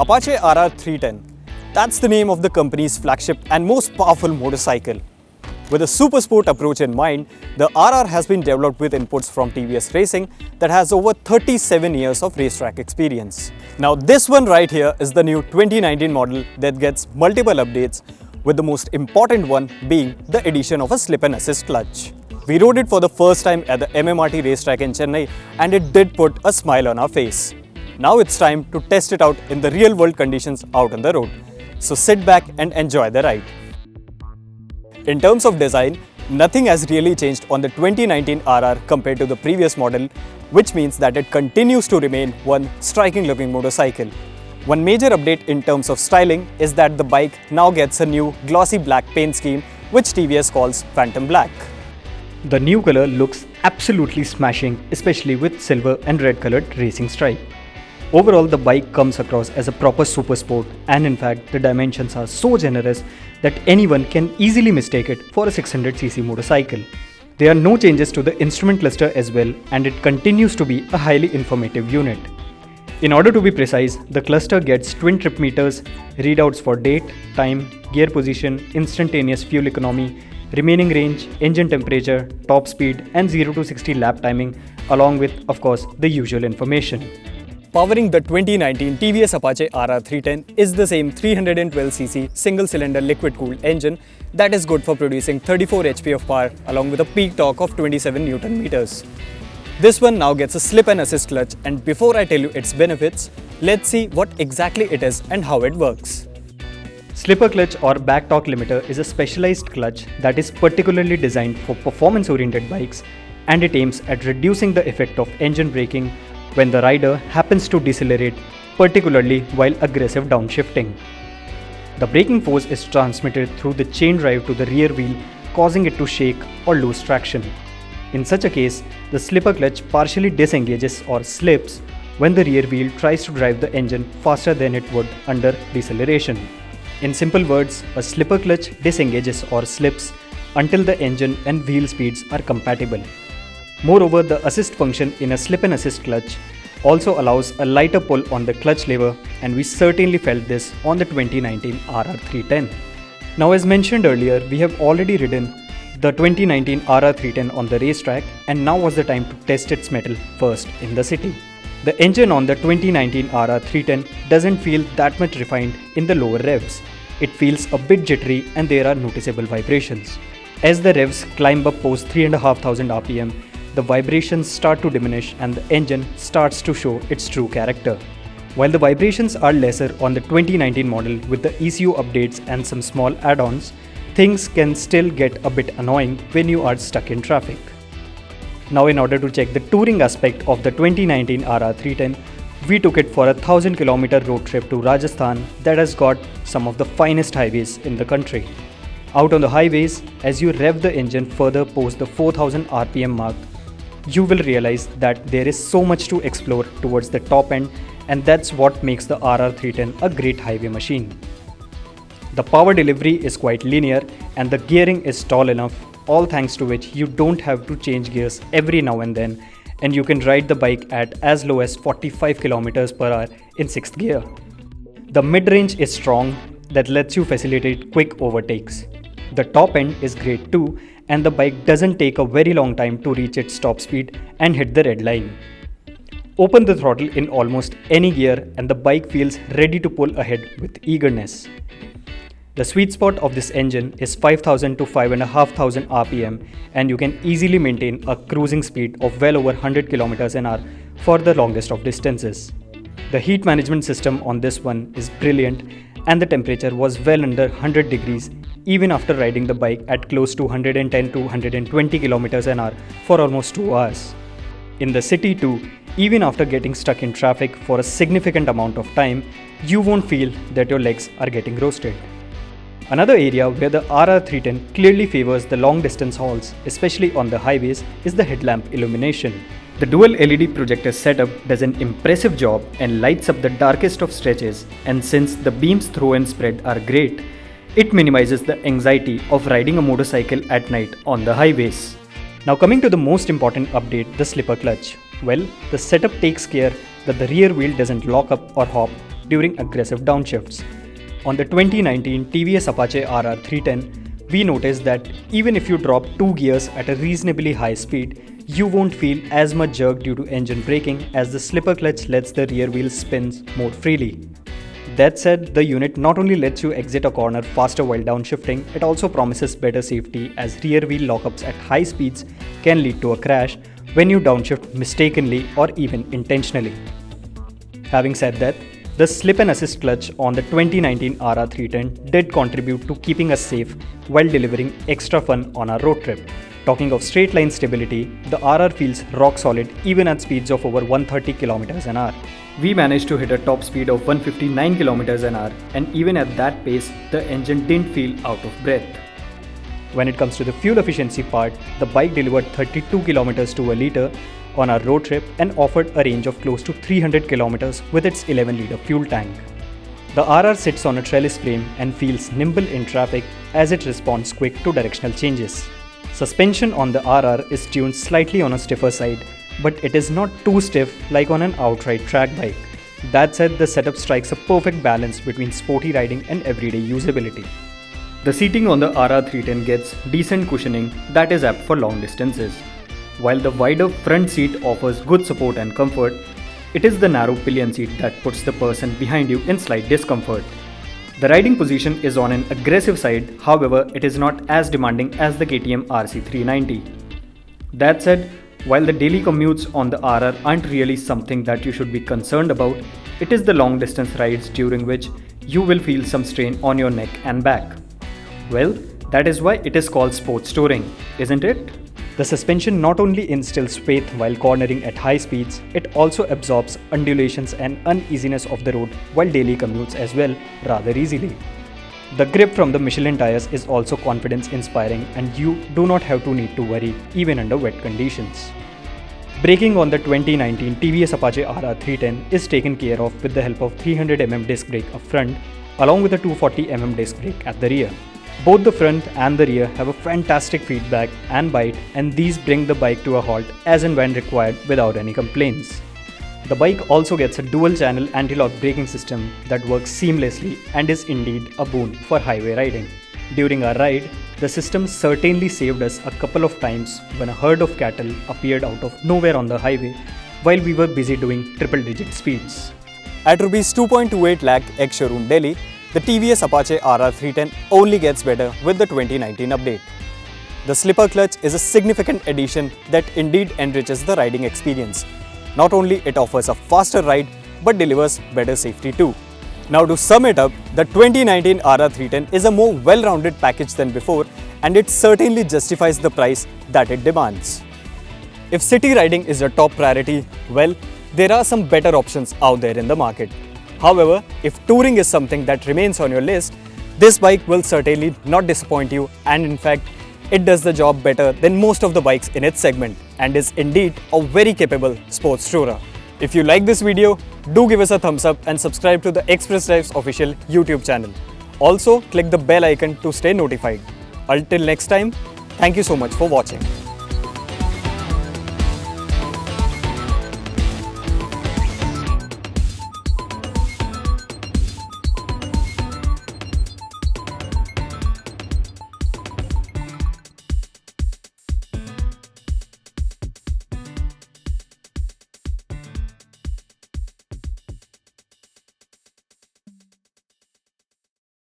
Apache RR 310. That's the name of the company's flagship and most powerful motorcycle. With a super sport approach in mind, the RR has been developed with inputs from TVS Racing that has over 37 years of racetrack experience. Now this one right here is the new 2019 model that gets multiple updates, with the most important one being the addition of a slip and assist clutch. We rode it for the first time at the MMRT racetrack in Chennai and it did put a smile on our face. Now it's time to test it out in the real world conditions out on the road. So sit back and enjoy the ride. In terms of design, nothing has really changed on the 2019 RR compared to the previous model, which means that it continues to remain one striking looking motorcycle. One major update in terms of styling is that the bike now gets a new glossy black paint scheme, which TVS calls Phantom Black. The new color looks absolutely smashing, especially with silver and red colored racing stripe. Overall, the bike comes across as a proper super sport, and in fact, the dimensions are so generous that anyone can easily mistake it for a 600cc motorcycle. There are no changes to the instrument cluster as well, and it continues to be a highly informative unit. In order to be precise, the cluster gets twin trip meters, readouts for date, time, gear position, instantaneous fuel economy, remaining range, engine temperature, top speed, and 0 to 60 lap timing, along with, of course, the usual information. Powering the 2019 TVS Apache RR 310 is the same 312cc single-cylinder liquid-cooled engine that is good for producing 34 HP of power along with a peak torque of 27 Nm. This one now gets a slip and assist clutch, and before I tell you its benefits, let's see what exactly it is and how it works. Slipper clutch or back torque limiter is a specialized clutch that is particularly designed for performance-oriented bikes, and it aims at reducing the effect of engine braking when the rider happens to decelerate, particularly while aggressive downshifting. The braking force is transmitted through the chain drive to the rear wheel, causing it to shake or lose traction. In such a case, the slipper clutch partially disengages or slips when the rear wheel tries to drive the engine faster than it would under deceleration. In simple words, a slipper clutch disengages or slips until the engine and wheel speeds are compatible. Moreover, the assist function in a slip and assist clutch also allows a lighter pull on the clutch lever, and we certainly felt this on the 2019 RR 310. Now, as mentioned earlier, we have already ridden the 2019 RR 310 on the racetrack, and now was the time to test its mettle first in the city. The engine on the 2019 RR 310 doesn't feel that much refined in the lower revs. It feels a bit jittery and there are noticeable vibrations. As the revs climb up post 3,500 RPM, the vibrations start to diminish and the engine starts to show its true character. While the vibrations are lesser on the 2019 model with the ECU updates and some small add-ons, things can still get a bit annoying when you are stuck in traffic. Now, in order to check the touring aspect of the 2019 RR 310, we took it for a 1000km road trip to Rajasthan that has got some of the finest highways in the country. Out on the highways, as you rev the engine further post the 4000 RPM mark, you will realize that there is so much to explore towards the top end, and that's what makes the RR 310 a great highway machine. The power delivery is quite linear and the gearing is tall enough, all thanks to which you don't have to change gears every now and then, and you can ride the bike at as low as 45 km per hour in 6th gear. The mid-range is strong, that lets you facilitate quick overtakes. The top end is great too, and the bike doesn't take a very long time to reach its top speed and hit the red line. Open the throttle in almost any gear and the bike feels ready to pull ahead with eagerness. The sweet spot of this engine is 5000 to 5500 RPM, and you can easily maintain a cruising speed of well over 100 km an hour for the longest of distances. The heat management system on this one is brilliant, and the temperature was well under 100 degrees even after riding the bike at close to 110 to 120 km an hour for almost 2 hours. In the city too, even after getting stuck in traffic for a significant amount of time, you won't feel that your legs are getting roasted. Another area where the RR 310 clearly favors the long distance hauls, especially on the highways, is the headlamp illumination. The dual LED projector setup does an impressive job and lights up the darkest of stretches, and since the beams throw and spread are great, it minimizes the anxiety of riding a motorcycle at night on the highways. Now coming to the most important update, the slipper clutch. Well, the setup takes care that the rear wheel doesn't lock up or hop during aggressive downshifts. On the 2019 TVS Apache RR 310, we noticed that even if you drop 2 gears at a reasonably high speed, you won't feel as much jerk due to engine braking as the slipper clutch lets the rear wheel spin more freely. That said, the unit not only lets you exit a corner faster while downshifting, it also promises better safety as rear wheel lockups at high speeds can lead to a crash when you downshift mistakenly or even intentionally. Having said that, the slip and assist clutch on the 2019 RR 310 did contribute to keeping us safe while delivering extra fun on our road trip. Talking of straight line stability, the RR feels rock solid even at speeds of over 130 km an hour. We managed to hit a top speed of 159 km an hour, and even at that pace, the engine didn't feel out of breath. When it comes to the fuel efficiency part, the bike delivered 32 km to a litre on our road trip and offered a range of close to 300 km with its 11-litre fuel tank. The RR sits on a trellis frame and feels nimble in traffic as it responds quick to directional changes. Suspension on the RR is tuned slightly on a stiffer side, but it is not too stiff like on an outright track bike. That said, the setup strikes a perfect balance between sporty riding and everyday usability. The seating on the RR 310 gets decent cushioning that is apt for long distances. While the wider front seat offers good support and comfort, it is the narrow pillion seat that puts the person behind you in slight discomfort. The riding position is on an aggressive side, however, it is not as demanding as the KTM RC390. That said, while the daily commutes on the RR aren't really something that you should be concerned about, it is the long distance rides during which you will feel some strain on your neck and back. Well, that is why it is called sports touring, isn't it? The suspension not only instills faith while cornering at high speeds, it also absorbs undulations and uneasiness of the road while daily commutes as well, rather easily. The grip from the Michelin tires is also confidence inspiring, and you do not have to need to worry even under wet conditions. Braking on the 2019 TVS Apache RR 310 is taken care of with the help of 300mm disc brake up front along with a 240mm disc brake at the rear. Both the front and the rear have a fantastic feedback and bite, and these bring the bike to a halt as and when required without any complaints. The bike also gets a dual-channel anti-lock braking system that works seamlessly and is indeed a boon for highway riding. During our ride, the system certainly saved us a couple of times when a herd of cattle appeared out of nowhere on the highway while we were busy doing triple-digit speeds. At Rs 2.28 lakh ex-showroom Delhi, the TVS Apache RR 310 only gets better with the 2019 update. The slipper clutch is a significant addition that indeed enriches the riding experience. Not only it offers a faster ride, but delivers better safety too. Now to sum it up, the 2019 RR 310 is a more well-rounded package than before, and it certainly justifies the price that it demands. If city riding is your top priority, well, there are some better options out there in the market. However, if touring is something that remains on your list, this bike will certainly not disappoint you, and in fact, it does the job better than most of the bikes in its segment and is indeed a very capable sports tourer. If you like this video, do give us a thumbs up and subscribe to the Express Drives official YouTube channel. Also, click the bell icon to stay notified. Until next time, thank you so much for watching.